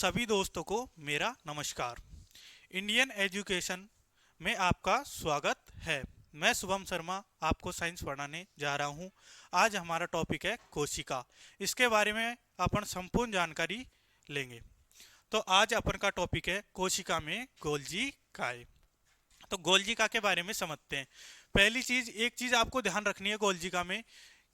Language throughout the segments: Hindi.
सभी दोस्तों को मेरा नमस्कार। इंडियन एजुकेशन में आपका स्वागत है। मैं शुभम शर्मा आपको साइंस पढ़ाने जा रहा हूँ। आज हमारा टॉपिक है कोशिका। इसके बारे में अपन संपूर्ण जानकारी लेंगे। तो आज अपन का टॉपिक है कोशिका में गोल्जी काय। तो गोल्जिका के बारे में समझते हैं। पहली चीज, एक चीज आपको ध्यान रखनी है गोल्जिका में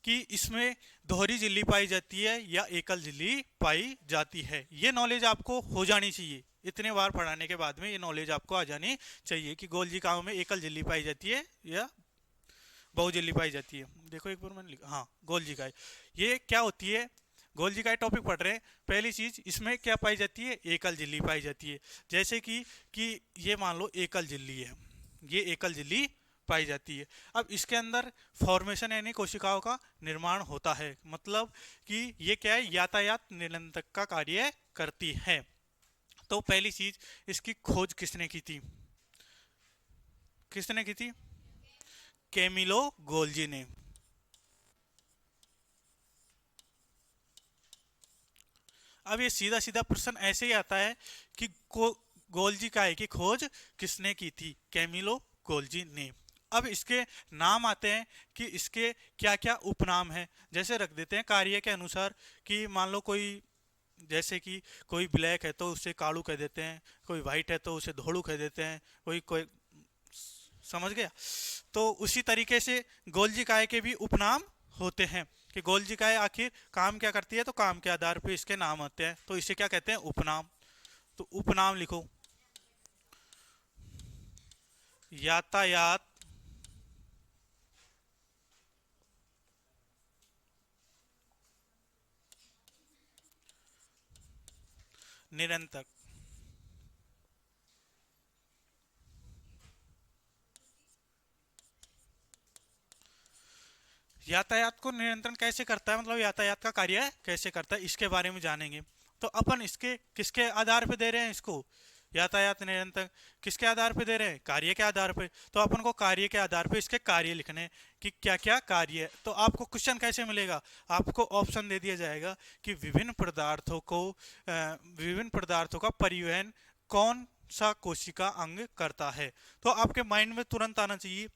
कि इसमें दोहरी झिल्ली पाई जाती है या एकल झिल्ली पाई जाती है। ये नॉलेज आपको हो जानी चाहिए। इतने बार पढ़ाने के बाद में ये नॉलेज आपको आ जानी चाहिए कि गोल्जिकाओं में एकल झिल्ली पाई जाती है या बहुझिल्ली पाई जाती है। देखो एक बार मैंने लिखा, हाँ गोल्जिकाएं। ये क्या होती है? गोल्जिकाएं टॉपिक पढ़ रहे हैं। पहली चीज, इसमें क्या पाई जाती है? एकल झिल्ली पाई जाती है। जैसे कि ये मान लो एकल झिल्ली है, ये एकल झिल्ली पाई जाती है। अब इसके अंदर फॉर्मेशन यानी कोशिकाओं का निर्माण होता है। मतलब कि ये क्या है? यातायात निलंबन का कार्य करती है। तो पहली चीज, इसकी खोज किसने की थी? किसने की थी? कैमिलो गोल्जी ने। अब ये सीधा सीधा प्रश्न ऐसे ही आता है कि गोल्जी काय की खोज किसने की थी? कैमिलो गोल्जी ने। अब इसके नाम आते हैं कि इसके क्या क्या उपनाम हैं। जैसे रख देते हैं कार्य के अनुसार कि मान लो कोई, जैसे कि कोई ब्लैक है तो उसे कालू कह देते हैं, कोई वाइट है तो उसे धोलू कह देते हैं, कोई कोई समझ गया? तो उसी तरीके से गोल्जिकाय के भी उपनाम होते हैं कि गोल्जिकाय आखिर काम क्या करती है, तो काम के आधार पर इसके नाम आते हैं। तो इसे क्या कहते हैं? उपनाम। तो उपनाम लिखो। यातायात निरंतर। यातायात को नियंत्रण कैसे करता है, मतलब यातायात का कार्य कैसे करता है, इसके बारे में जानेंगे। तो अपन इसके किसके आधार पे दे रहे हैं इसको? यातायात नियंत्रण किसके आधार पे दे रहे हैं? कार्य के आधार पे। तो अपन को कार्य के आधार पे इसके कार्य लिखने हैं कि क्या क्या कार्य है। तो आपको क्वेश्चन कैसे मिलेगा? आपको ऑप्शन दे दिया जाएगा कि विभिन्न पदार्थों का परिवहन कौन सा कोशिका अंग करता है। तो आपके माइंड में तुरंत आना चाहिए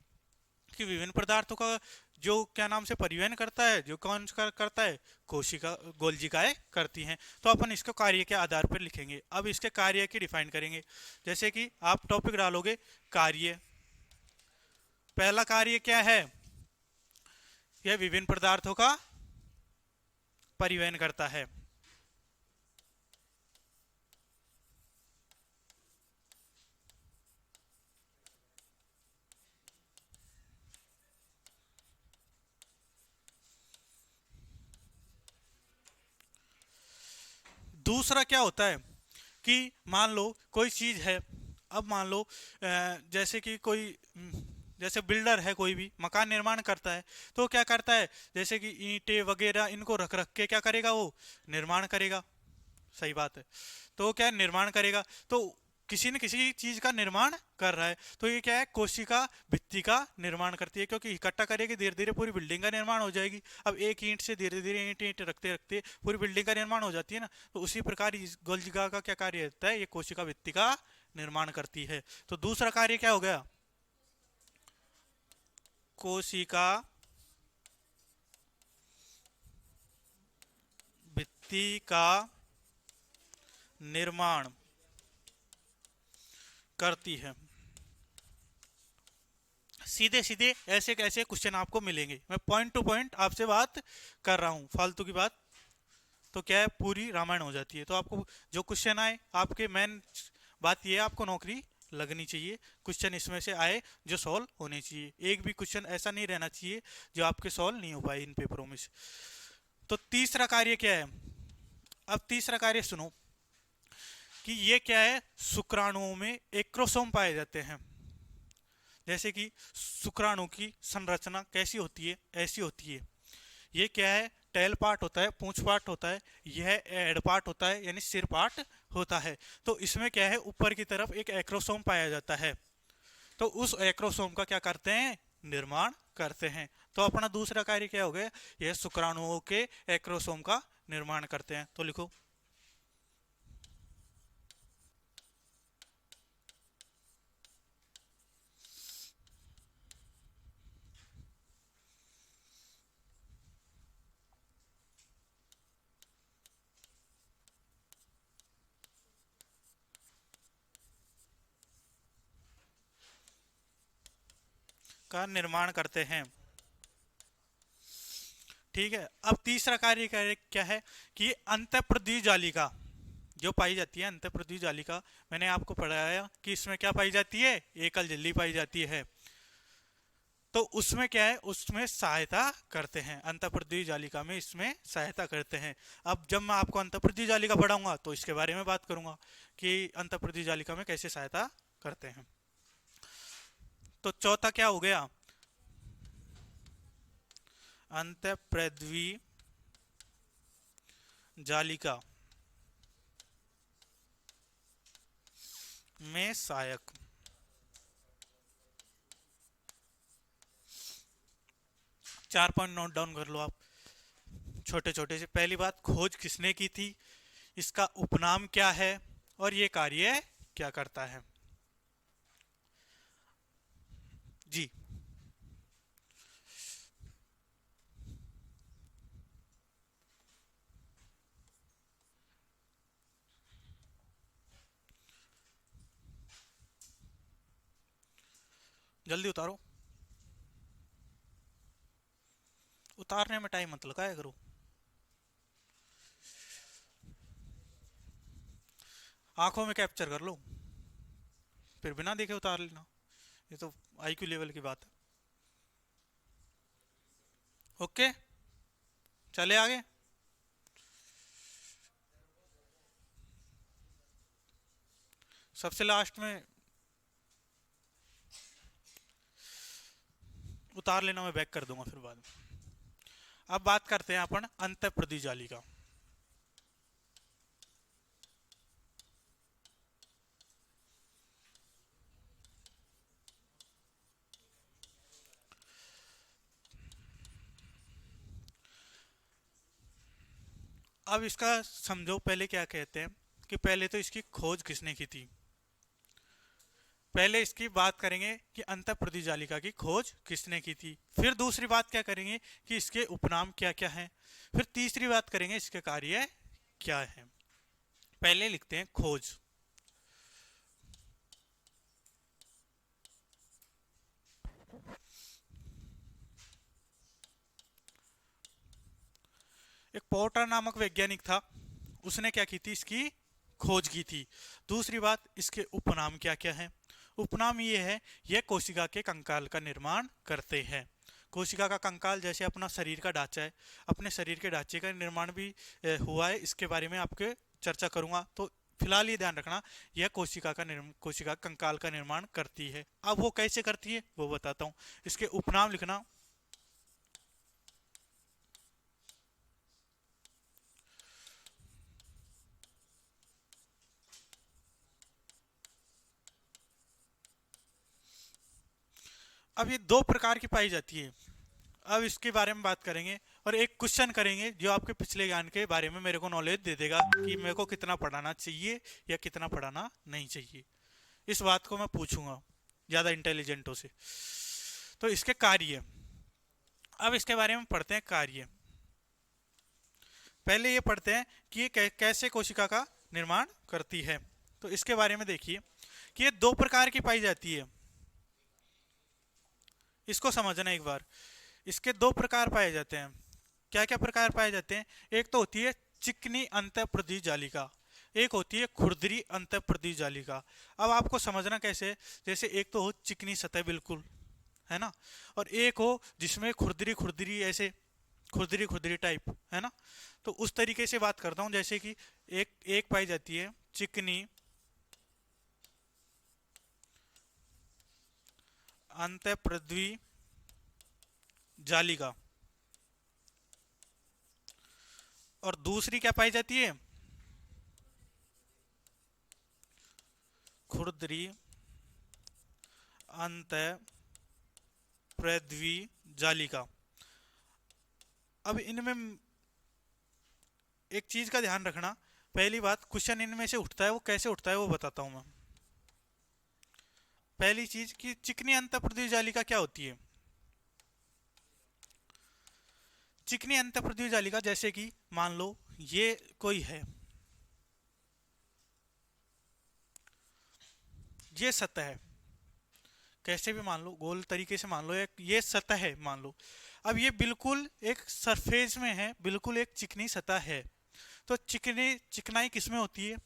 कि विभिन्न पदार्थों का जो क्या नाम से परिवहन करता है, जो कौन करता है? कोशिका, गोल्जिकाएं करती हैं। तो अपन इसको कार्य के आधार पर लिखेंगे। अब इसके कार्य की डिफाइन करेंगे। जैसे कि आप टॉपिक डालोगे कार्य, पहला कार्य क्या है? यह विभिन्न पदार्थों का परिवहन करता है। दूसरा क्या होता है कि मान लो कोई चीज है। अब मान लो जैसे कि कोई जैसे बिल्डर है, कोई भी मकान निर्माण करता है तो क्या करता है? जैसे कि ईंटें वगैरह इनको रख रख के क्या करेगा? वो निर्माण करेगा। सही बात है। तो क्या निर्माण करेगा? तो किसी न किसी चीज का निर्माण कर रहा है। तो ये क्या है? कोशिका भित्ति का निर्माण करती है, क्योंकि इकट्ठा करेगी धीरे धीरे पूरी बिल्डिंग का निर्माण हो जाएगी। अब एक ईंट से धीरे धीरे ईंट ईंट रखते रखते पूरी बिल्डिंग का निर्माण हो जाती है ना। तो उसी प्रकार इस गोल्जिका का क्या कार्य होता है? ये कोशिका भित्ति का निर्माण करती है। तो दूसरा कार्य क्या हो गया? कोशिका भित्ति का निर्माण करती है। सीधे सीधे ऐसे कैसे क्वेश्चन आपको मिलेंगे। मैं पॉइंट टू पॉइंट आपसे बात कर रहा हूं, फालतू की बात तो क्या है, पूरी रामायण हो जाती है। तो आपको जो क्वेश्चन आए, आपके मेन बात ये है आपको नौकरी लगनी चाहिए। क्वेश्चन इसमें से आए जो सॉल्व होने चाहिए। एक भी क्वेश्चन ऐसा नहीं रहना चाहिए जो आपके सॉल्व नहीं हो पाए इन पेपरों में से। तो तीसरा कार्य क्या है? अब तीसरा कार्य सुनो कि ये क्या है? शुक्राणुओं में एक्रोसोम पाए जाते हैं। जैसे कि शुक्राणु की संरचना कैसी होती है? ऐसी होती है। ये क्या है? टेल पार्ट होता है, पूंछ पार्ट होता है, यह एड पार्ट होता है यानी सिर पार्ट होता है। तो इसमें क्या है? ऊपर की तरफ एक एक्रोसोम पाया जाता है। तो उस एक्रोसोम का क्या करते हैं? निर्माण करते हैं। तो अपना दूसरा कार्य क्या हो गया? यह शुक्राणुओं के एक्रोसोम का निर्माण करते हैं। तो लिखो का निर्माण करते हैं। ठीक है, अब तीसरा कार्य क्या है कि अंतःप्रद्वीय जालिका जो पाई जाती है, अंतःप्रद्वीय जालिका, मैंने आपको पढ़ाया कि इसमें क्या पाई जाती है, एकल झिल्ली पाई जाती है। तो उसमें क्या है, उसमें सहायता करते हैं, अंतःप्रद्वीय जालिका में इसमें सहायता करते हैं। अब जब मैं आपको अंतःप्रद्वीय जालिका पढ़ाऊंगा तो इसके बारे में बात करूंगा कि अंतःप्रद्वीय जालिका में कैसे सहायता करते हैं। तो चौथा क्या हो गया, अंतःप्रद्वीय जालिका में सहायक। चार पॉइंट नोट डाउन कर लो आप, छोटे छोटे से। पहली बात, खोज किसने की थी, इसका उपनाम क्या है, और ये कार्य क्या करता है। जी, जल्दी उतारो, उतारने में टाइम मत लगाया करो। आंखों में कैप्चर कर लो, फिर बिना देखे उतार लेना, ये तो आईक्यू लेवल की बात है। ओके, चले आगे। सबसे लास्ट में उतार लेना, मैं बैक कर दूंगा फिर बाद में। अब बात करते हैं अपन अंतःप्रद्वीय जालिका। अब इसका समझो, पहले क्या कहते हैं कि पहले तो इसकी खोज किसने की थी। पहले इसकी बात करेंगे कि अंतःप्रद्वीय जालिका की खोज किसने की थी, फिर दूसरी बात क्या करेंगे कि इसके उपनाम क्या क्या हैं, फिर तीसरी बात करेंगे इसके कार्य क्या है। पहले लिखते हैं खोज। एक पोर्टर नामक वैज्ञानिक था, उसने क्या की थी, इसकी खोज की थी। दूसरी बात, इसके उपनाम क्या क्या हैं। उपनाम ये है, यह कोशिका के कंकाल का निर्माण करते हैं। कोशिका का कंकाल जैसे अपना शरीर का ढांचा है, अपने शरीर के ढांचे का निर्माण भी हुआ है, इसके बारे में आपके चर्चा करूंगा। तो फिलहाल ये ध्यान रखना, यह कोशिका कंकाल का निर्माण करती है। अब वो कैसे करती है वो बताता हूँ, इसके उपनाम लिखना। अब ये दो प्रकार की पाई जाती है, अब इसके बारे में बात करेंगे और एक क्वेश्चन करेंगे जो आपके पिछले ज्ञान के बारे में मेरे को नॉलेज दे देगा कि मेरे को कितना पढ़ाना चाहिए या कितना पढ़ाना नहीं चाहिए। इस बात को मैं पूछूंगा ज़्यादा इंटेलिजेंटों से। तो इसके कार्य, अब इसके बारे में पढ़ते हैं कार्य। पहले ये पढ़ते हैं कि ये कैसे कोशिका का निर्माण करती है। तो इसके बारे में देखिए कि ये दो प्रकार की पाई जाती है, इसको समझना एक बार। इसके दो प्रकार पाए जाते हैं। क्या क्या प्रकार पाए जाते हैं, एक तो होती है चिकनी अंतःप्रद्वीय जालिका, एक होती है खुरदरी अंतःप्रद्वीय जालिका। अब आपको समझना कैसे, जैसे एक तो हो चिकनी सतह बिल्कुल, है ना, और एक हो जिसमें खुरदरी खुरदरी ऐसे खुरदरी खुरदरी टाइप, है ना। तो उस तरीके से बात करता हूं, जैसे कि एक एक पाई जाती है चिकनी अंतःप्रद्वीय जालिका, और दूसरी क्या पाई जाती है, खुरदरी अंतःप्रद्वीय जालिका। अब इनमें एक चीज का ध्यान रखना, पहली बात, क्वेश्चन इनमें से उठता है, वो कैसे उठता है वो बताता हूं मैं। पहली चीज कि चिकनी अंतःप्रद्वीय जालिका क्या होती है। चिकनी अंतःप्रद्वीय जालिका, जैसे कि मान लो ये कोई है, ये सतह है, कैसे भी मान लो, गोल तरीके से मान लो, एक ये सतह है मान लो। अब ये बिल्कुल एक सरफेस में है, बिल्कुल एक चिकनी सतह है। तो चिकनाई किस में होती है?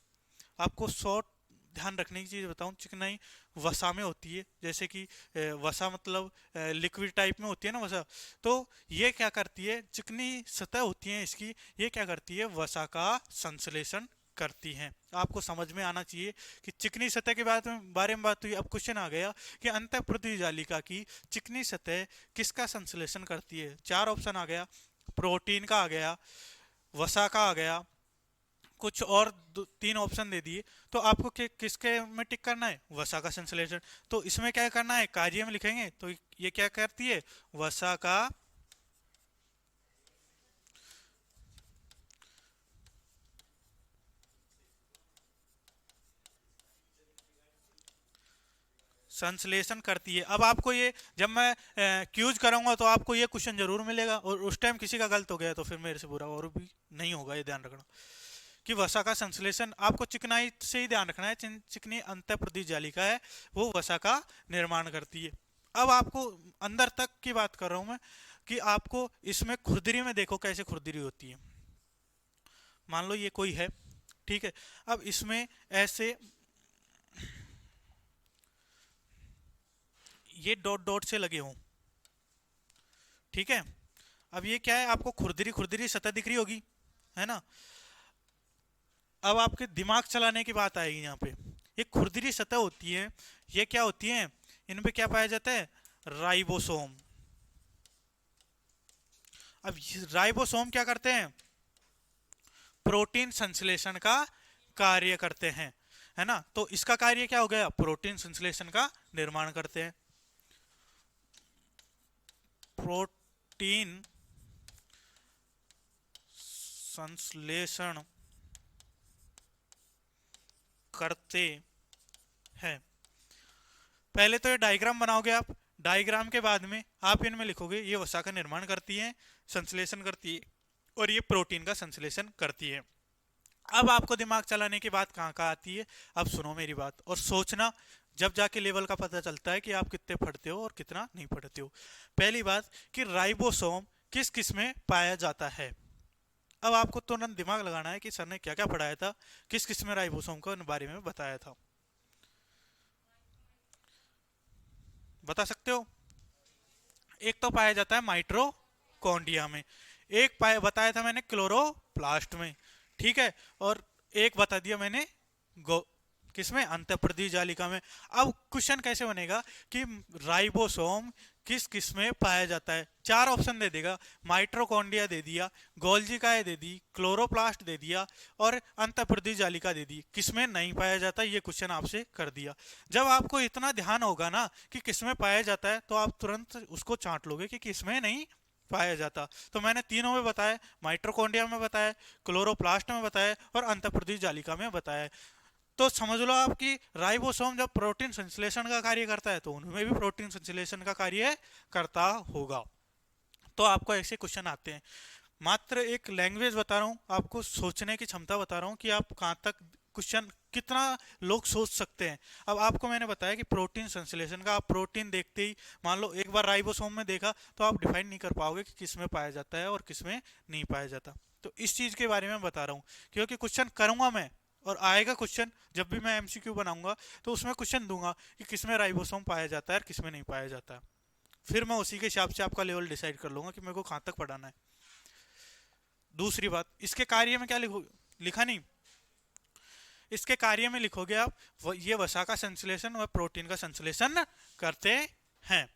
आपको शॉर्ट ध्यान रखने की चीज़ बताऊं, चिकनाई वसा में होती है। जैसे कि वसा मतलब लिक्विड टाइप में होती है ना वसा। तो ये क्या करती है, चिकनी सतह होती है इसकी, ये क्या करती है, वसा का संश्लेषण करती हैं। आपको समझ में आना चाहिए कि चिकनी सतह के बारे में बात हुई। अब क्वेश्चन आ गया कि अंतःपृथ्वी जालिका की चिकनी सतह किसका संश्लेषण करती है? चार ऑप्शन आ गया, प्रोटीन का आ गया, वसा का आ गया, कुछ और तीन ऑप्शन दे दिए। तो आपको किसके में टिक करना है? वसा का संश्लेषण। तो इसमें क्या करना है, कार्य में लिखेंगे तो ये क्या करती है, वसा का संश्लेषण करती है। अब आपको ये जब मैं क्यूज करूंगा तो आपको ये क्वेश्चन जरूर मिलेगा, और उस टाइम किसी का गलत हो गया तो फिर मेरे से बुरा और भी नहीं होगा, ये ध्यान रखना कि वसा का संश्लेषण आपको चिकनाई से ही ध्यान रखना है। चिकनी अंतःपृथ्वी जालिका है, वो वसा का निर्माण करती है। अब आपको अंदर तक की बात कर रहा हूं मैं कि आपको इसमें खुरदरी में देखो कैसे खुरदरी होती है। मान लो ये कोई है, ठीक है। अब इसमें ऐसे ये डॉट डॉट से लगे हों, ठीक है। अब ये क्या है, आपको खुरदरी खुरदरी सतह दिख रही होगी, है ना। अब आपके दिमाग चलाने की बात आएगी यहाँ पे। ये खुरदरी सतह होती है, ये क्या होती है, इनपे क्या पाया जाता है, राइबोसोम। अब राइबोसोम क्या करते हैं, प्रोटीन संश्लेषण का कार्य करते हैं, है ना। तो इसका कार्य क्या हो गया, प्रोटीन संश्लेषण का निर्माण करते हैं। प्रोटीन संश्लेषण करते हैं। पहले तो ये डायग्राम बनाओगे आप, डायग्राम के बाद में आप इनमें लिखोगे ये वसा का निर्माण करती है, संश्लेषण करती है, और ये प्रोटीन का संश्लेषण करती है। अब आपको दिमाग चलाने की बात कहाँ कहाँ आती है, अब सुनो मेरी बात और सोचना, जब जाके लेवल का पता चलता है कि आप कितने पढ़ते हो और कितना नहीं पढ़ते हो। पहली बात कि राइबोसोम किस किस में पाया जाता है। अब आपको तुरंत दिमाग लगाना है कि सर ने क्या क्या पढ़ाया था, किस किस में राइबोसोम के बारे में बताया था, बता सकते हो? एक तो पाया जाता है माइट्रोकॉन्ड्रिया में, एक पाया बताया था मैंने क्लोरोप्लास्ट में, ठीक है, और एक बता दिया मैंने गो किसमें, अंतःपृथ्वी जालिका में। अब क्वेश्चन कैसे बनेगा कि राइबोसोम किस किस में पाया जाता है, चार ऑप्शन दे देगा, माइट्रोकॉन्ड्रिया दे दिया, गोल्जी काय दे दी, क्लोरोप्लास्ट दे दिया, और अंतःपृथ्वी जालिका दे दी, किसमें नहीं पाया जाता, ये क्वेश्चन आपसे कर दिया। जब आपको इतना ध्यान होगा ना कि किसमें पाया जाता है, तो आप तुरंत उसको चांट लोगे कि किसमें नहीं पाया जाता। तो मैंने तीनों में बताया, माइट्रोकॉन्ड्रिया में बताया, क्लोरोप्लास्ट में बताया, और अंतःपृथ्वी जालिका में बताया। तो समझ लो आप कि राइबोसोम जब प्रोटीन संश्लेषण का कार्य करता है तो उनमें भी प्रोटीन संश्लेषण का कार्य करता होगा। तो आपको ऐसे क्वेश्चन आते हैं। मात्र एक लैंग्वेज बता रहा हूँ आपको, सोचने की क्षमता बता रहा हूँ कि आप कहाँ तक क्वेश्चन कितना लोग सोच सकते हैं। अब आपको मैंने बताया कि प्रोटीन संश्लेषण का, आप प्रोटीन देखते ही मान लो एक बार राइबोसोम में देखा तो आप डिफाइन नहीं कर पाओगे कि किस में पाया जाता है और किस में नहीं पाया जाता। तो इस चीज़ के बारे में बता रहा हूँ क्योंकि क्वेश्चन करूँगा मैं, और आएगा क्वेश्चन जब भी मैं एमसीक्यू बनाऊंगा तो उसमें क्वेश्चन दूंगा कि किसमें राइबोसोम पाया जाता है और किसमें नहीं पाया जाता है। फिर मैं उसी के हिसाब से आपका लेवल डिसाइड कर लूंगा कि मेरे को कहाँ तक पढ़ाना है। दूसरी बात, इसके कार्य में क्या लिखा नहीं, इसके कार्य में लिखोगे आप ये वसा का संश्लेषण व प्रोटीन का संश्लेषण करते हैं।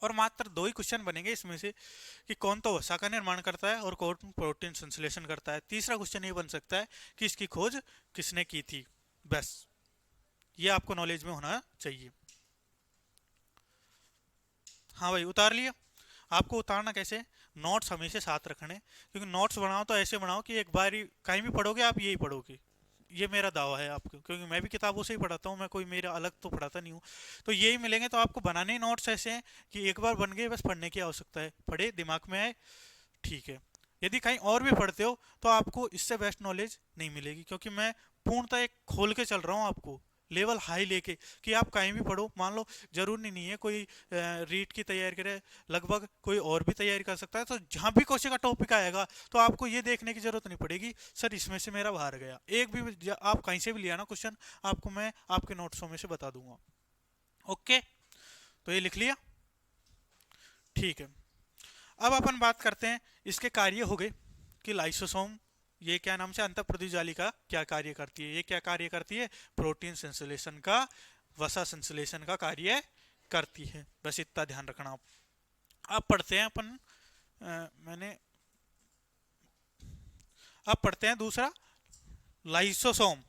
और मात्र दो ही क्वेश्चन बनेंगे इसमें से कि कौन तो वसा का निर्माण करता है और कौन प्रोटीन संश्लेषण करता है। तीसरा क्वेश्चन ये बन सकता है कि इसकी खोज किसने की थी। बस ये आपको नॉलेज में होना चाहिए। हाँ भाई, उतार लिया। आपको उतारना कैसे, नोट्स हमेशा साथ रखने, क्योंकि नोट्स बनाओ तो ऐसे बनाओ कि एक बार कहीं भी पढ़ोगे आप यही पढ़ोगे। ये मेरा दावा है आपको, क्योंकि मैं भी किताबों से ही पढ़ाता हूँ, मैं कोई मेरा अलग तो पढ़ाता नहीं हूँ। तो यही मिलेंगे। तो आपको बनाने ही नोट्स ऐसे हैं कि एक बार बन गए, बस पढ़ने की आवश्यकता है, पढ़े दिमाग में आए, ठीक है। यदि कहीं और भी पढ़ते हो तो आपको इससे बेस्ट नॉलेज नहीं मिलेगी, क्योंकि मैं पूर्णतः एक खोल के चल रहा हूँ आपको, लेवल हाई लेके कि आप कहीं भी पढ़ो, मान लो जरूरी नहीं है कोई रीट की तैयारी करे, लगभग कोई और भी तैयारी कर सकता है, तो जहाँ भी क्वेश्चन का टॉपिक आएगा तो आपको ये देखने की जरूरत नहीं पड़ेगी सर इसमें से मेरा बाहर गया। एक भी आप कहीं से भी लिया ना क्वेश्चन, आपको मैं आपके नोट्सों में से बता दूंगा। ओके, तो ये लिख लिया, ठीक है। अब अपन बात करते हैं इसके कार्य हो गए कि लाइसोसोम ये क्या नाम से अंतःप्रद्युत जालिका क्या कार्य करती है, ये क्या कार्य करती है, प्रोटीन संश्लेषण का, वसा संश्लेषण का कार्य करती है, बस इतना ध्यान रखना आप। अब पढ़ते हैं अपन मैंने अब पढ़ते हैं दूसरा लाइसोसोम।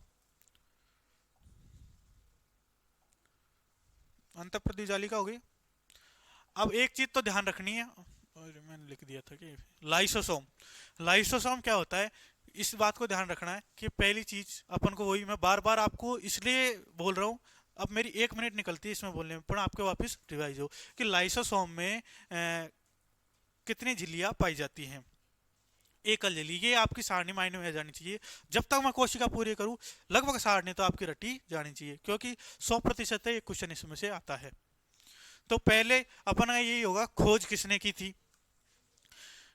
अंतःप्रद्युत जालिका हो गई। अब एक चीज तो ध्यान रखनी है, और मैंने लिख दिया था कि लाइसोसोम, लाइसोसोम क्या होता है, इस बात को ध्यान रखना है कि पहली चीज अपन को, वही मैं बार बार आपको इसलिए बोल रहा हूँ, अब मेरी 1 मिनट निकलती है इसमें बोलने में, पर आपके वापस रिवाइज हो कि लाइसोसोम में कितनी झिल्लियां पाई जाती हैं। एकल झिल्ली, ये आपकी सारणी मायने में आ जानी चाहिए। जब तक मैं कोशिका पूरी करूं लगभग सारणी तो आपकी रटी जानी चाहिए, क्योंकि 100% एक क्वेश्चन इसमें से आता है। तो पहले अपना यही होगा, खोज किसने की थी,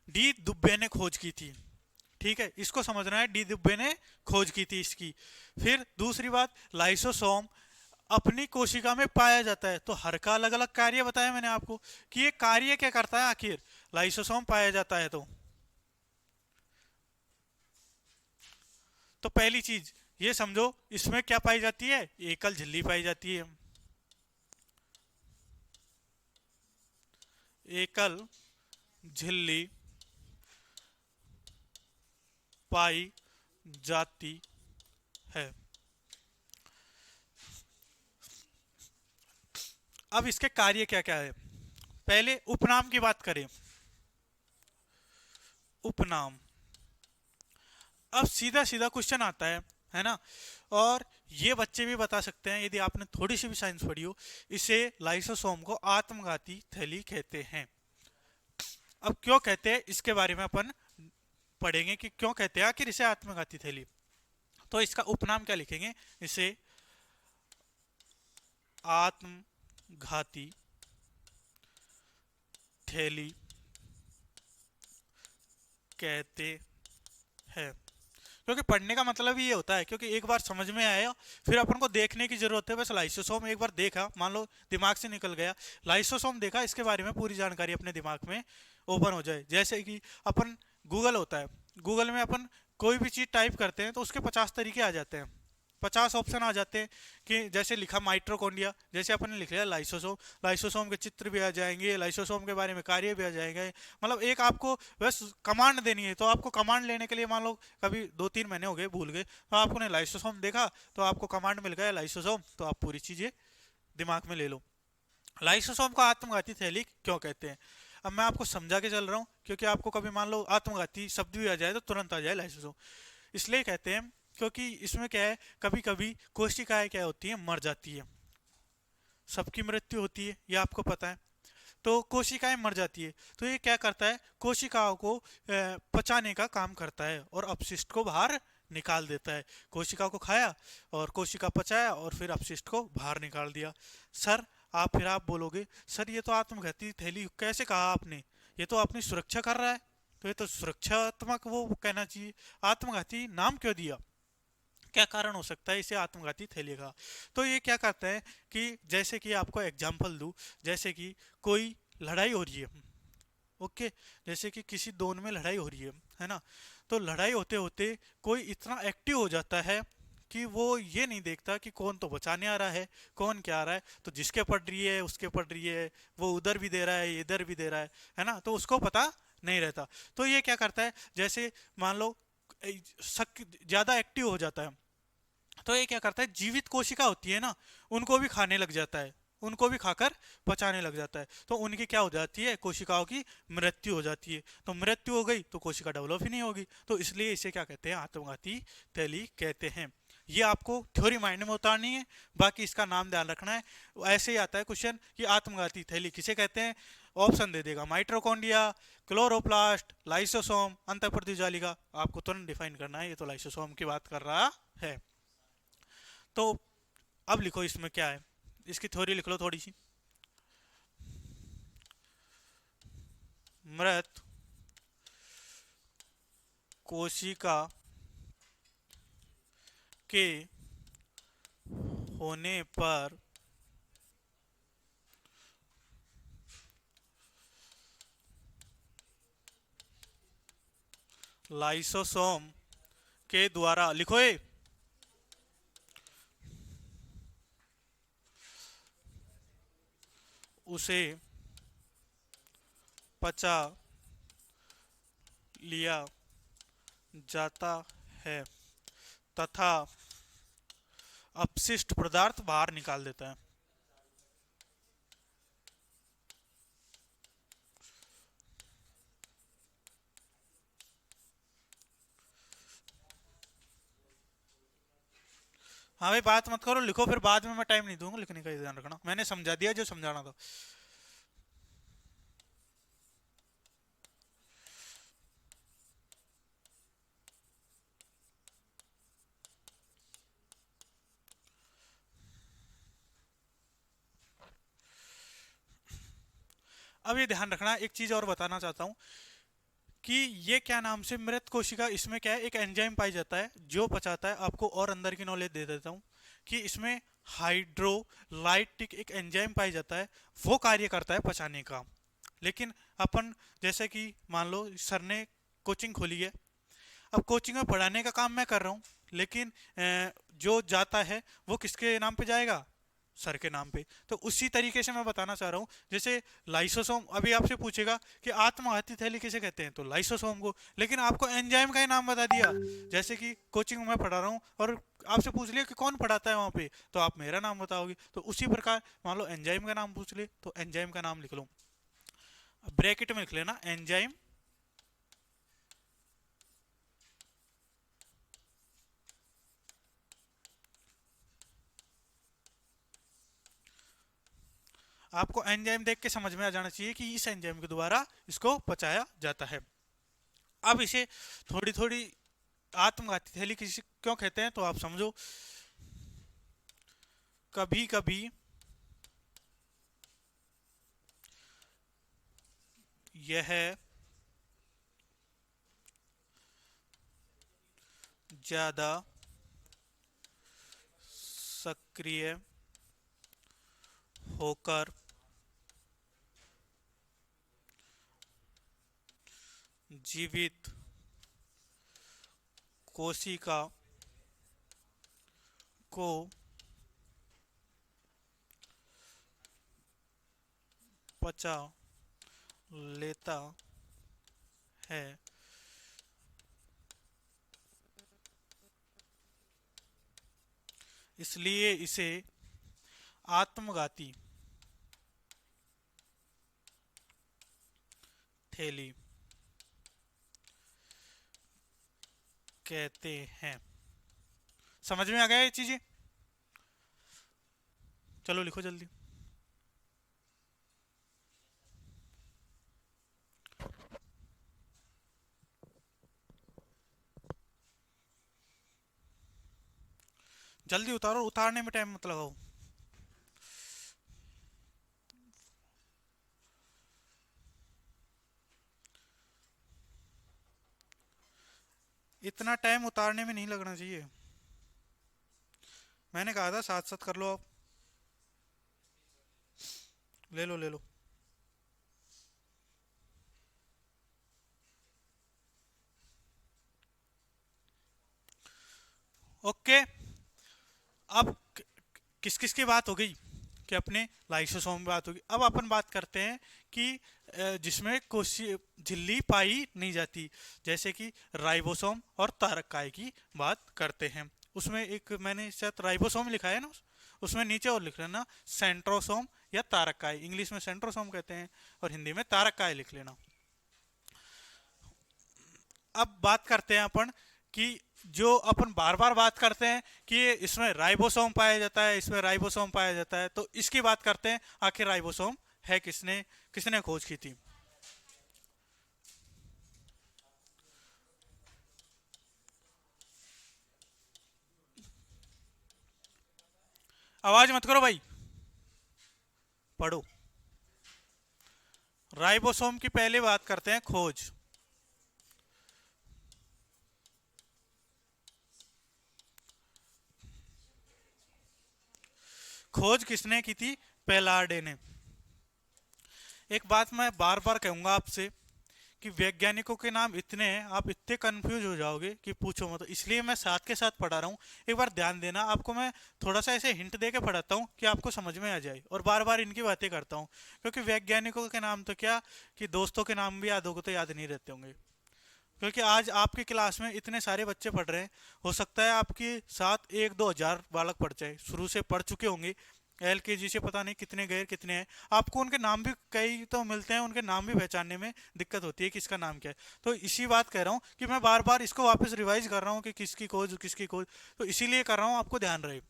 डी दुब्बे ने खोज की थी, ठीक है, इसको समझना है, डी दुब्बे ने खोज की थी इसकी। फिर दूसरी बात, लाइसोसोम अपनी कोशिका में पाया जाता है, तो हर का अलग अलग कार्य बताया मैंने आपको कि ये कार्य क्या करता है, आखिर लाइसोसोम पाया जाता है तो पहली चीज ये समझो, इसमें क्या पाई जाती है, एकल झिल्ली पाई जाती है, एकल झिल्ली पाई जाती है। अब इसके कार्य क्या क्या है, पहले उपनाम की बात करें, उपनाम, अब सीधा सीधा क्वेश्चन आता है ना, और ये बच्चे भी बता सकते हैं यदि आपने थोड़ी सी भी साइंस पढ़ी हो, इसे लाइसोसोम को आत्मघाती थैली कहते हैं। अब क्यों कहते हैं इसके बारे में अपन पढ़ेंगे कि क्यों कहते हैं आखिर इसे आत्मघाती थैली। तो इसका उपनाम क्या लिखेंगे, इसे आत्मघाती थैली कहते हैं, क्योंकि पढ़ने का मतलब ही ये होता है, क्योंकि एक बार समझ में आया फिर अपन को देखने की जरूरत है। बस लाइसोसोम एक बार देखा, मान लो दिमाग से निकल गया, लाइसोसोम देखा, इसके बारे में पूरी जानकारी अपने दिमाग में ओपन हो जाए। जैसे कि अपन गूगल होता है, गूगल में अपन कोई भी चीज़ टाइप करते हैं तो उसके 50 तरीके आ जाते हैं, 50 ऑप्शन आ जाते हैं कि जैसे लिखा माइट्रोकॉन्ड्रिया, जैसे अपन ने लिख लिया लाइसोसोम, लाइसोसोम के चित्र भी आ जाएंगे, लाइसोसोम के बारे में कार्य भी आ जाएंगे। मतलब एक आपको बस कमांड देनी है, तो आपको कमांड लेने के लिए मान लो कभी 2-3 महीने हो गए भूल गए, तो आपने लाइसोसोम देखा तो आपको कमांड मिल गया लाइसोसोम, तो आप पूरी चीज़ें दिमाग में ले लो। लाइसोसोम को आत्मघाती थैली क्यों कहते हैं, अब मैं आपको समझा के चल रहा हूँ, क्योंकि आपको कभी मान लो आत्मघाती शब्द भी आ जाए तो तुरंत आ जाए लाइसोसोम। इसलिए कहते हैं क्योंकि इसमें क्या है, कभी कभी कोशिकाएं क्या होती है, मर जाती है, सबकी मृत्यु होती है ये आपको पता है, तो कोशिकाएं मर जाती है, तो ये क्या करता है, कोशिकाओं को पचाने का काम करता है और अपशिष्ट को बाहर निकाल देता है। कोशिका को खाया और कोशिका पचाया और फिर अपशिष्ट को बाहर निकाल दिया। सर फिर आप बोलोगे सर ये तो आत्मघाती थैली कैसे कहा आपने, ये तो अपनी सुरक्षा कर रहा है, तो ये तो सुरक्षात्मक वो कहना चाहिए, आत्मघाती नाम क्यों दिया, क्या कारण हो सकता है इसे आत्मघाती थैली का। तो ये क्या करता है कि जैसे कि आपको एग्जांपल दूं, जैसे कि कोई लड़ाई हो रही है, ओके, जैसे कि किसी दोन में लड़ाई हो रही है ना, तो लड़ाई होते होते कोई इतना एक्टिव हो जाता है कि वो ये नहीं देखता कि कौन तो बचाने आ रहा है, कौन क्या आ रहा है, तो जिसके पड़ रही है उसके पड़ रही है, वो उधर भी दे रहा है इधर भी दे रहा है ना, तो उसको पता नहीं रहता। तो ये क्या करता है, जैसे मान लो ज्यादा एक्टिव हो जाता है, तो ये क्या करता है, जीवित कोशिका होती है ना, उनको भी खाने लग जाता है, उनको भी खाकर पचाने लग जाता है, तो उनकी क्या हो जाती है, कोशिकाओं की मृत्यु हो जाती है। तो मृत्यु हो गई तो कोशिका डेवलप ही नहीं होगी, तो इसलिए इसे क्या कहते हैं, आत्मघाती थैली कहते हैं। ये आपको थ्योरी माइंड में उतारनी है, बाकी इसका नाम ध्यान रखना है। ऐसे ही आता है क्वेश्चन कि आत्मघाती थैली किसे कहते हैं, ऑप्शन दे देगा माइट्रोकॉन्ड्रिया, क्लोरोप्लास्ट, लाइसोसोम, अंतःप्रद्युत जालिका, आपको तुरंत डिफाइन करना है, ये तो लाइसोसोम की बात कर रहा है। तो अब लिखो इसमें क्या है, इसकी थ्योरी लिख लो थोड़ी सी। मृत कोशिका के होने पर लाइसोसोम के द्वारा, लिखो ये, उसे पचा लिया जाता है तथा अपशिष्ट पदार्थ बाहर निकाल देता है। हाँ भाई बात मत करो, लिखो, फिर बाद में मैं टाइम नहीं दूंगा लिखने का, ये ध्यान रखना, मैंने समझा दिया जो समझाना था। अब ये ध्यान रखना, एक चीज और बताना चाहता हूँ कि ये क्या नाम से मृत कोशिका, इसमें क्या है, एक एंजाइम पाई जाता है जो पचाता है। आपको और अंदर की नॉलेज दे देता हूँ कि इसमें हाइड्रोलाइटिक एक एंजाइम पाई जाता है, वो कार्य करता है पचाने का। लेकिन अपन, जैसे कि मान लो सर ने कोचिंग खोली है, अब कोचिंग में पढ़ाने का काम मैं कर रहा हूँ, लेकिन जो जाता है वो किसके नाम पे जाएगा, सर के नाम पे। तो उसी तरीके से मैं बताना चाह रहा हूँ, जैसे लाइसोसोम, अभी आपसे पूछेगा कि आत्मघाती थैली किसे कहते हैं, तो लाइसोसोम को, लेकिन आपको एंजाइम का ही नाम बता दिया। जैसे कि कोचिंग में पढ़ा रहा हूँ और आपसे पूछ लिया कि कौन पढ़ाता है वहाँ पे, तो आप मेरा नाम बताओगे। तो उसी प्रकार मान लो एंजाइम का नाम पूछ ले, तो एंजाइम का नाम लिख लो, ब्रैकेट में लिख लेना एंजाइम। आपको एंजाइम देख के समझ में आ जाना चाहिए कि इस एंजाइम के द्वारा इसको पचाया जाता है। अब इसे थोड़ी थोड़ी आत्मघाती थैली किसी क्यों कहते हैं, तो आप समझो, कभी कभी यह ज्यादा सक्रिय होकर जीवित कोशिका को पचा लेता है। इसलिए इसे आत्मघाती थैली कहते हैं। समझ में आ गया ये चीजें? चलो लिखो जल्दी। जल्दी उतारो, उतारने में टाइम मत लगाओ। इतना टाइम उतारने में नहीं लगना चाहिए, मैंने कहा था साथ साथ कर लो आप। ले लो ले लो। ओके। अब किस किस की बात हो गई, कि अपने लाइसोसोम की बात होगी। अब अपन बात करते हैं कि जिसमें कोशी झिल्ली पाई नहीं जाती, जैसे कि राइबोसोम और तारक की बात करते हैं। उसमें एक मैंने शायद राइबोसोम लिखा है ना, उसमें नीचे और लिख लेना सेंट्रोसोम या तारक, इंग्लिश में सेंट्रोसोम कहते हैं और हिंदी में तारक लिख लेना। अब बात करते हैं अपन कि जो अपन बार बार बात करते हैं कि इसमें राइबोसोम पाया जाता है, इसमें राइबोसोम पाया जाता है, तो इसकी बात करते हैं, आखिर राइबोसोम है किसने, किसने खोज की थी। आवाज मत करो भाई, पढ़ो। राइबोसोम की पहले बात करते हैं, खोज। खोज किसने की थी? पेलार्डे ने। एक बात मैं बार बार कहूंगा आपसे कि वैज्ञानिकों के नाम इतने हैं, आप इतने कंफ्यूज हो जाओगे कि पूछो मत। इसलिए मैं साथ के साथ पढ़ा रहा हूँ, एक बार ध्यान देना। आपको मैं थोड़ा सा ऐसे हिंट दे के पढ़ाता हूँ कि आपको समझ में आ जाए, और बार बार इनकी बातें करता हूँ, क्योंकि वैज्ञानिकों के नाम तो क्या, कि दोस्तों के नाम भी याद होगा तो याद नहीं रहते होंगे। क्योंकि आज आपकी क्लास में इतने सारे बच्चे पढ़ रहे हैं, हो सकता है आपके साथ 1-2 हजार बालक पढ़ जाए, शुरू से पढ़ चुके होंगे। LKG से पता नहीं कितने गए कितने हैं, आपको उनके नाम भी कई तो मिलते हैं, उनके नाम भी पहचानने में दिक्कत होती है कि इसका नाम क्या है। तो इसी बात कह रहा हूँ कि मैं बार बार इसको वापस रिवाइज कर रहा हूँ कि किसकी खोज किसकी खोज, तो इसीलिए कर रहा हूँ, आपको ध्यान रहे।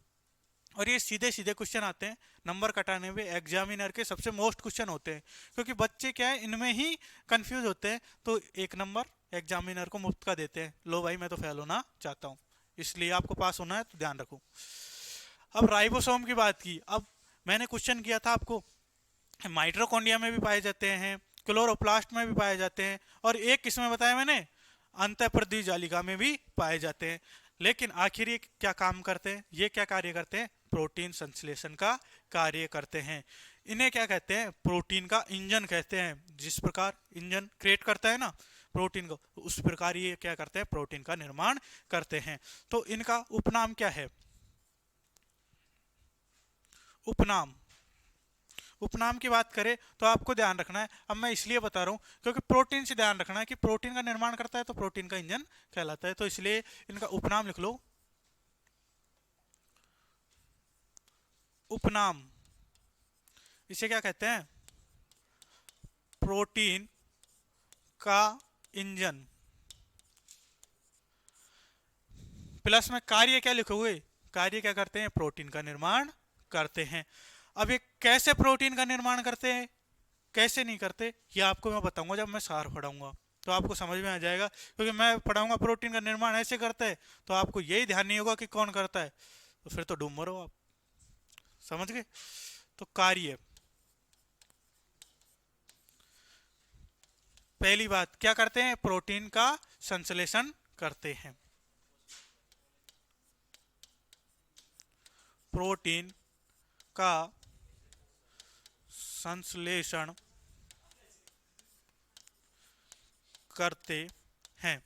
और ये सीधे सीधे क्वेश्चन आते हैं, नंबर कटाने में एग्जामिनर के सबसे मोस्ट क्वेश्चन होते हैं, क्योंकि बच्चे क्या है इनमें ही कंफ्यूज होते हैं। तो एक नंबर एग्जामिनर को मुफ्त का देते हैं, लो भाई मैं तो फेल होना चाहता हूँ, इसलिए आपको पास होना है तो ध्यान रखो। अब राइबोसोम की बात की, अब मैंने क्वेश्चन किया था आपको, माइटोकॉन्ड्रिया में भी पाए जाते हैं, क्लोरोप्लास्ट में भी पाए जाते हैं, और एक किस्में बताया मैंने, अंतःपर्दी जालिका में भी पाए जाते हैं। लेकिन आखिर ये क्या काम करते हैं, ये क्या कार्य करते हैं? प्रोटीन संश्लेषण का कार्य करते हैं। इन्हें क्या कहते हैं? प्रोटीन का इंजन कहते हैं। जिस प्रकार इंजन क्रिएट करता है ना प्रोटीन को, उस प्रकार ये क्या करते हैं? प्रोटीन का निर्माण करते हैं। तो इनका उपनाम क्या है? उपनाम, उपनाम की बात करें तो आपको ध्यान रखना है, अब मैं इसलिए बता रहा हूं क्योंकि प्रोटीन से ध्यान रखना है कि प्रोटीन का निर्माण करता है तो प्रोटीन का इंजन कहलाता है, तो इसलिए इनका उपनाम लिख लो। उपनाम, इसे क्या कहते हैं? प्रोटीन का इंजन। प्लस में कार्य क्या लिखोगे? कार्य क्या करते हैं? प्रोटीन का निर्माण करते हैं। अब ये कैसे प्रोटीन का निर्माण करते हैं, कैसे नहीं करते, ये आपको मैं बताऊंगा जब मैं सार पढ़ाऊंगा, तो आपको समझ में आ जाएगा। क्योंकि मैं पढ़ाऊंगा प्रोटीन का निर्माण ऐसे करते हैं, तो आपको यही ध्यान नहीं होगा कि कौन करता है, तो फिर तो डूब मरो आप। समझ गए? तो कार्य, पहली बात क्या करते हैं? प्रोटीन का संश्लेषण करते हैं। प्रोटीन का संश्लेषण करते हैं।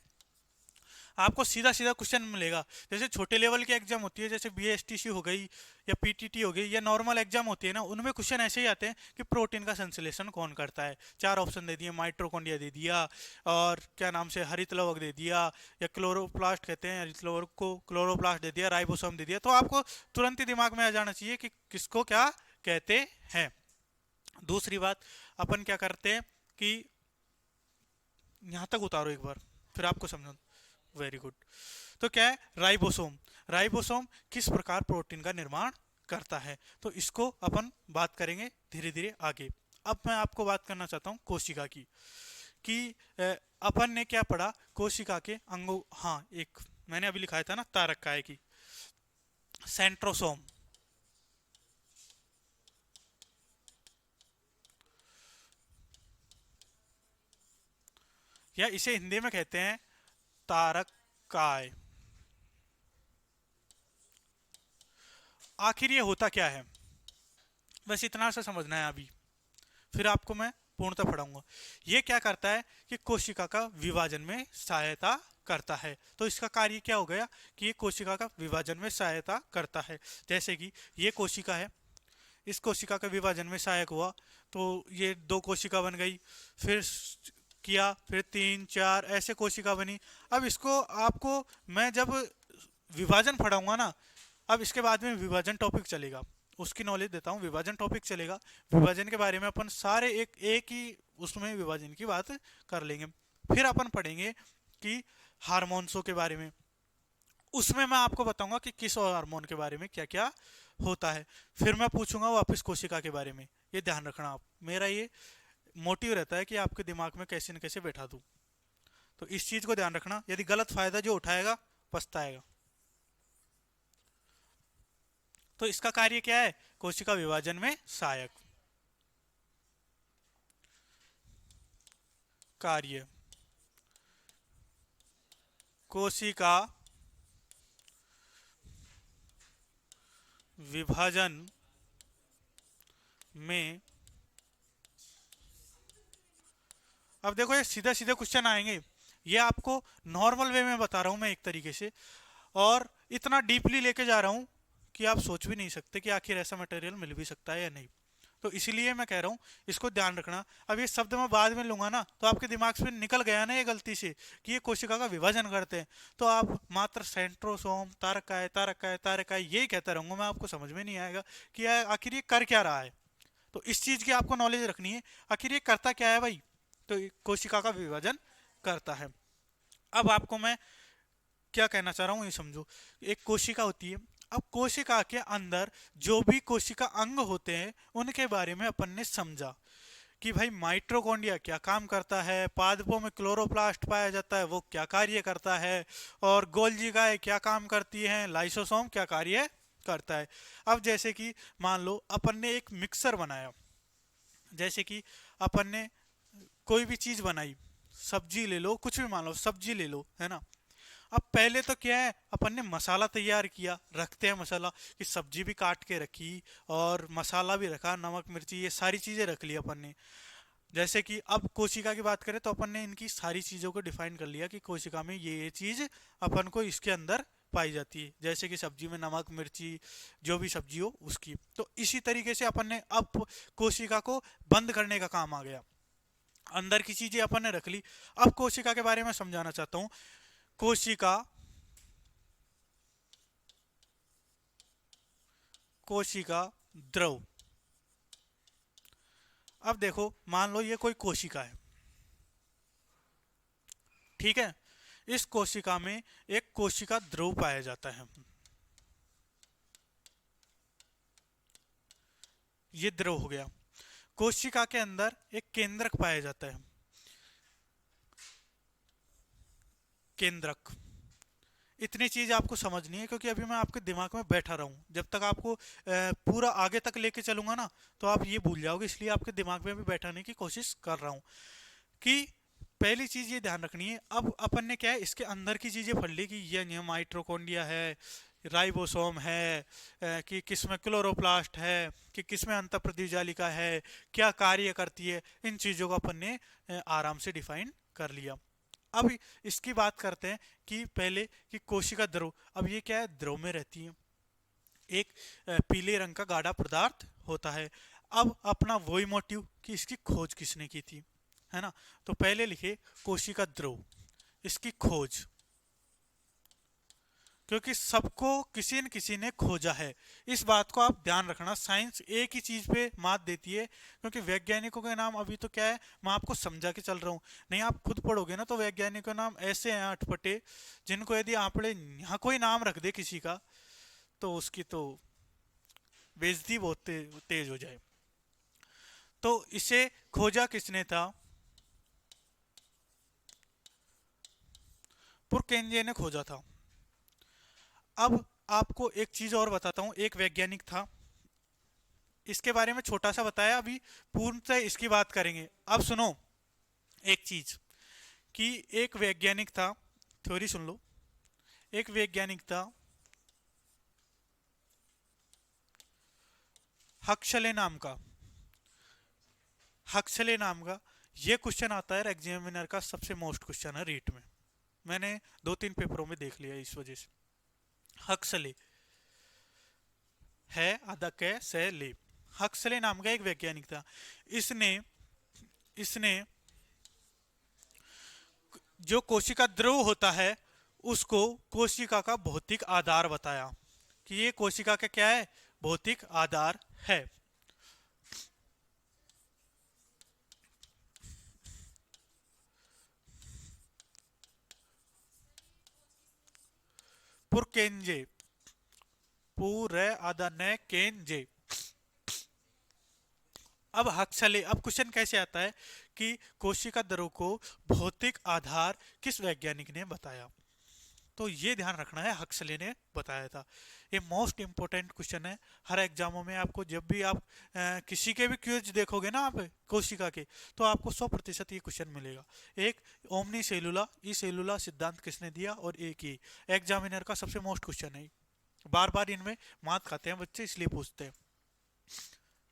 आपको सीधा सीधा क्वेश्चन मिलेगा, जैसे छोटे लेवल की एग्जाम होती है, जैसे BSTC हो गई या PTT हो गई या नॉर्मल एग्जाम होती है ना, उनमें क्वेश्चन ऐसे ही आते हैं कि प्रोटीन का संश्लेषण कौन करता है। 4 ऑप्शन दे दिए, माइटोकॉन्ड्रिया दे दिया, और क्या नाम से हरित लवक दे दिया, या क्लोरोप्लास्ट कहते हैं हरित लवक को, क्लोरोप्लास्ट दे दिया, राइबोसोम दे दिया, तो आपको तुरंत ही दिमाग में आ जाना चाहिए कि किसको क्या कहते हैं। दूसरी बात, अपन क्या करते हैं कि यहाँ तक उतारो एक बार, फिर आपको समझो। Very good. तो क्या है? राइबोसोम। राइबोसोम किस प्रकार प्रोटीन का निर्माण करता है, तो इसको अपन बात करेंगे धीरे धीरे आगे। अब मैं आपको बात करना चाहता हूँ कोशिका की, कि अपन ने क्या पढ़ा कोशिका के अंगों। हाँ, एक मैंने अभी लिखाया था ना तारक काय की, सेंट्रोसोम, या इसे हिंदी में कहते हैं तारक काय। आखिर ये होता क्या है, बस इतना सा समझना है अभी, फिर आपको मैं पूर्णतः पढ़ाऊंगा। ये क्या करता है कि कोशिका का विभाजन में सहायता करता है। तो इसका कार्य क्या हो गया कि ये कोशिका का विभाजन में सहायता करता है। जैसे कि ये कोशिका है, इस कोशिका का विभाजन में सहायक हुआ, तो ये 2 कोशिका बन गई, फिर किया, फिर 3-4 ऐसे कोशिका बनी। अब इसको आपको मैं जब विभाजन पढ़ाऊंगा ना, अब इसके बाद में विभाजन टॉपिक चलेगा, उसकी नॉलेज देता हूँ। विभाजन टॉपिक चलेगा, विभाजन के बारे में अपन सारे एक एक ही उसमें विभाजन की बात कर लेंगे। फिर अपन पढ़ेंगे कि हार्मोन्सों के बारे में, उसमें मैं आपको बताऊंगा कि किस हार्मोन के बारे में क्या क्या होता है। फिर मैं पूछूंगा वापस कोशिका के बारे में। ये ध्यान रखना आप, मेरा ये मोटिव रहता है कि आपके दिमाग में कैसे न कैसे बैठा दूं, तो इस चीज को ध्यान रखना, यदि गलत फायदा जो उठाएगा पछताएगा। तो इसका कार्य क्या है? कोशिका विभाजन में सहायक। कार्य कोशिका विभाजन में। अब देखो ये सीधा सीधे क्वेश्चन आएंगे, ये आपको नॉर्मल वे में बता रहा हूं मैं एक तरीके से, और इतना डीपली लेके जा रहा हूं कि आप सोच भी नहीं सकते कि आखिर ऐसा मटेरियल मिल भी सकता है या नहीं। तो इसीलिए मैं कह रहा हूँ इसको ध्यान रखना। अब ये शब्द मैं बाद में लूंगा ना, तो आपके दिमाग से निकल गया ना ये गलती से कि ये कोशिका का विभाजन करते हैं, तो आप मात्र सेंट्रोसोम, तारकाय तारकाय तारकाय यही कहता रहूंगा मैं, आपको समझ में नहीं आएगा कि आखिर ये कर क्या रहा है। तो इस चीज की आपको नॉलेज रखनी है, आखिर ये करता क्या है भाई। तो ये कोशिका का विभाजन करता है। अब आपको मैं क्या कहना चाह रहा हूँ ये समझो। एक कोशिका होती है, अब कोशिका के अंदर जो भी कोशिका अंग होते हैं उनके बारे में अपन ने समझा कि भाई माइटोकॉन्ड्रिया क्या काम करता है, पादपों में क्लोरोप्लास्ट पाया जाता है वो क्या कार्य करता है, और गोल्जी गाय क्या काम करती है, लाइसोसोम क्या कार्य करता है। अब जैसे कि मान लो अपन ने एक मिक्सर बनाया, जैसे कि अपन ने कोई भी चीज बनाई, सब्जी ले लो, कुछ भी मान लो सब्जी ले लो, है ना। अब पहले तो क्या है, अपन ने मसाला तैयार किया, रखते हैं मसाला कि सब्जी भी काट के रखी और मसाला भी रखा, नमक मिर्ची ये सारी चीजें रख ली अपन ने। जैसे कि अब कोशिका की बात करें तो अपन ने इनकी सारी चीजों को डिफाइन कर लिया कि कोशिका में ये चीज अपन को इसके अंदर पाई जाती है, जैसे कि सब्जी में नमक मिर्ची जो भी सब्जी हो उसकी। तो इसी तरीके से अपन ने अब कोशिका को बंद करने का काम आ गया, अंदर की चीजें अपन ने रख ली। अब कोशिका के बारे में समझाना चाहता हूं। कोशिका कोशिका द्रव। अब देखो मान लो ये कोई कोशिका है, ठीक है। इस कोशिका में एक कोशिका द्रव पाया जाता है, ये द्रव हो गया। कोशिका के अंदर एक केंद्रक पाया जाता है, केंद्रक। इतनी चीज आपको समझनी है क्योंकि अभी मैं आपके दिमाग में बैठा रहा हूं, जब तक आपको पूरा आगे तक लेके चलूंगा ना तो आप ये भूल जाओगे, इसलिए आपके दिमाग में भी बैठाने की कोशिश कर रहा हूं कि पहली चीज ये ध्यान रखनी है। अब अपन ने क्या है, इसके अंदर की चीजें पढ़ ली कि ये माइटोकॉन्ड्रिया है, राइबोसोम है, कि किसमें क्लोरोप्लास्ट है, कि किसमें अंतःप्रद्युजालिका है, क्या कार्य करती है, इन चीजों को अपन ने आराम से डिफाइन कर लिया। अब इसकी बात करते हैं कि पहले कि कोशिका द्रव, अब ये क्या है, द्रव में रहती है, एक पीले रंग का गाढ़ा पदार्थ होता है। अब अपना वही मोटिव कि इसकी खोज किसने की थी, है ना। तो पहले लिखे कोशिका द्रव, इसकी खोज, क्योंकि सबको किसी न किसी ने खोजा है। इस बात को आप ध्यान रखना, साइंस एक ही चीज पे मात देती है, क्योंकि वैज्ञानिकों के नाम अभी तो क्या है मैं आपको समझा के चल रहा हूँ, नहीं आप खुद पढ़ोगे ना तो वैज्ञानिकों के नाम ऐसे हैं अटपटे, जिनको यदि आपने यहाँ कोई नाम रख दे किसी का तो उसकी तो बेइज्जती बहुत तेज हो जाए। तो इसे खोजा किसने था, पुरकेंजे ने खोजा था। अब आपको एक चीज और बताता हूं, एक वैज्ञानिक था, इसके बारे में छोटा सा बताया, अभी पूर्णतः इसकी बात करेंगे। अब सुनो एक चीज कि एक वैज्ञानिक था, थ्योरी सुन लो। एक वैज्ञानिक था हक्सले नाम का, हक्सले नाम का। ये क्वेश्चन आता है एग्जामिनर का, सबसे मोस्ट क्वेश्चन है रीट में, मैंने 2-3 पेपरों में देख लिया इस वजह से। हक्सले है आधा कै से ले, हक्सले नाम का एक वैज्ञानिक था। इसने इसने जो कोशिका द्रव होता है उसको कोशिका का भौतिक आधार बताया कि ये कोशिका का क्या है, भौतिक आधार है। पुरकेंजे, पूरे आधा ने केंजे। अब हक्सले, अब क्वेश्चन कैसे आता है कि कोशिका द्रव को भौतिक आधार किस वैज्ञानिक ने बताया। तो ये ध्यान रखना है, हक्सले ने बताया था। ये मोस्ट इंपॉर्टेंट क्वेश्चन है हर एग्जामों में। आपको जब भी आप किसी के भी क्विज देखोगे ना आप कोशिका के, तो आपको 100% ये क्वेश्चन मिलेगा। एक, ओमनी सेलुला ई सेलुला सिद्धांत किसने दिया, और एक ही एग्जामिनर का सबसे मोस्ट क्वेश्चन है। बार बार इनमें मात खाते हैं बच्चे, इसलिए पूछते हैं।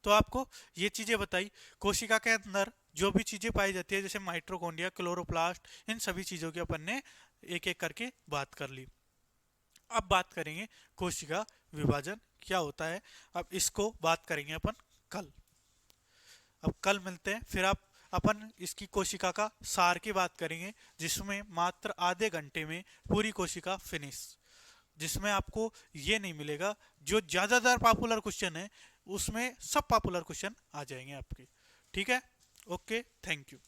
तो आपको ये चीजें बताई। कोशिका के अंदर जो भी चीजें पाई जाती है, जैसे माइट्रोकॉन्ड्रिया, क्लोरोप्लास्ट, इन सभी चीजों की अपन ने एक एक करके बात कर ली। अब बात करेंगे कोशिका विभाजन क्या होता है। अब इसको बात करेंगे अपन कल। अब कल मिलते हैं, फिर आप अपन इसकी कोशिका का सार की बात करेंगे, जिसमें मात्र आधे घंटे में पूरी कोशिका फिनिश, जिसमें आपको ये नहीं मिलेगा जो ज्यादातर पॉपुलर क्वेश्चन है, उसमें सब पॉपुलर क्वेश्चन आ जाएंगे आपके। ठीक है, ओके, थैंक यू।